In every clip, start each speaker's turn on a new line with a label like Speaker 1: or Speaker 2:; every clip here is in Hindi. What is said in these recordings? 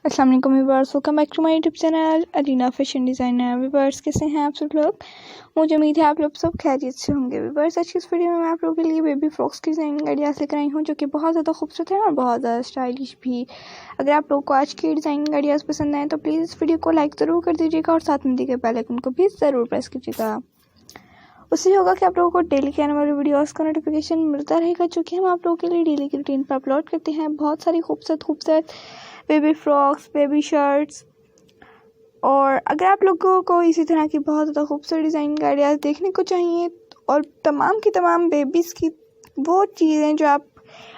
Speaker 1: अस्सलाम वालेकुम viewers, welcome back to my YouTube channel Alina fashion designer. Viewers कैसे हैं आप सब लोग? मुझे उम्मीद है आप लोग सब खैरियत से होंगे। व्यूअर्स आज की इस वीडियो में मैं आप लोगों के लिए बेबी फ्रॉक्स की डिज़ाइनिंग आइडियाज़ लेकर आई हूँ जो कि बहुत ज़्यादा खूबसूरत है और बहुत ज़्यादा स्टाइलिश भी। अगर आप लोगों को आज की डिज़ाइनिंग आइडियाज़ पसंद आए तो प्लीज़ इस वीडियो को लाइक ज़रूर कर दीजिएगा और साथ में दिए गए बेल आइकन को भी ज़रूर प्रेस कीजिएगा। उससे होगा कि आप लोगों को डेली के आने वाले वीडियोस का नोटिफिकेशन मिलता रहेगा जो कि हम आप लोगों के लिए डेली की रूटीन पर अपलोड करते हैं। बहुत सारी खूबसूरत बेबी फ्रॉक्स, बेबी शर्ट्स, और अगर आप लोगों को इसी तरह की बहुत ज़्यादा खूबसूरत डिज़ाइनिंग आइडियाज़ देखने को चाहिए और तमाम की तमाम बेबीज़ की वो चीज़ें जो आप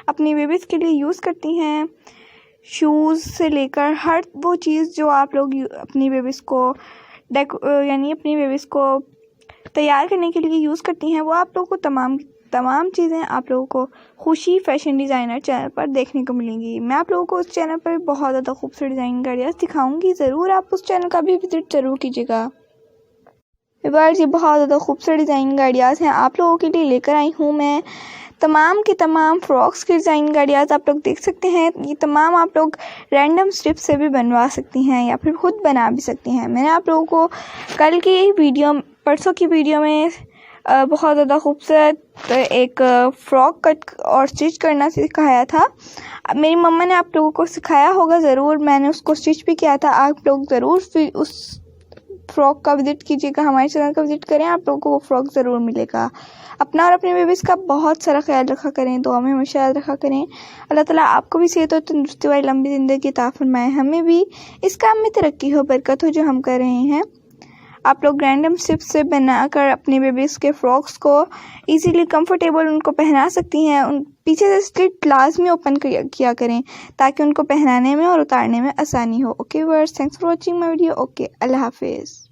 Speaker 1: अपनी बेबीज़ के लिए यूज़ करती हैं, शूज़ से लेकर हर वो चीज़ जो आप लोग अपनी बेबीज़ को अपनी बेबीज़ को तैयार करने के लिए यूज़ करती हैं, वो आप लोगों को तमाम चीज़ें आप लोगों को खुशी फैशन डिज़ाइनर चैनल पर देखने को मिलेंगी। मैं आप लोगों को उस चैनल पर बहुत ज़्यादा खूबसूरत डिज़ाइनिंग आइडियाज़ दिखाऊंगी। ज़रूर आप उस चैनल का भी विजिट ज़रूर कीजिएगा। व्यूअर्स, ये बहुत ज़्यादा खूबसूरत डिज़ाइनिंग आइडियाज़ हैं आप लोगों के लिए लेकर आई हूँ मैं। तमाम के तमाम फ्रॉक्स की डिज़ाइनिंग आइडियाज़ आप लोग देख सकते हैं। ये तमाम आप लोग रैंडम स्ट्रिप से भी बनवा सकती हैं या फिर खुद बना भी सकती हैं। मैंने आप लोगों को परसों की वीडियो में बहुत ज़्यादा खूबसूरत एक फ़्रॉक कट और स्टिच करना सिखाया था। मेरी मम्मा ने आप लोगों को सिखाया होगा ज़रूर, मैंने उसको स्टिच भी किया था। आप लोग ज़रूर फिर उस फ्रॉक का विज़िट कीजिएगा, हमारे चैनल का विज़िट करें, आप लोगों को वो फ्रॉक ज़रूर मिलेगा। अपना और अपने बेबीज़ का बहुत सारा ख्याल रखा करें, दुआ में हमेशा याद रखा करें। अल्लाह ताला आपको भी सेहत और तंदुरुस्ती वाली लंबी ज़िंदगी अता फरमाए, हमें भी इस काम में तरक्की हो, बरकत हो जो हम कर रहे हैं। आप लोग रैंडम स्ट्रिप्स से बनाकर अपने बेबीज़ के फ्रॉक्स को इजीली कंफर्टेबल उनको पहना सकती हैं। उन पीछे से स्लिट लाजमी ओपन किया करें ताकि उनको पहनाने में और उतारने में आसानी हो। Okay viewers, thanks for watching my video. Okay, अल्लाह हाफिज़।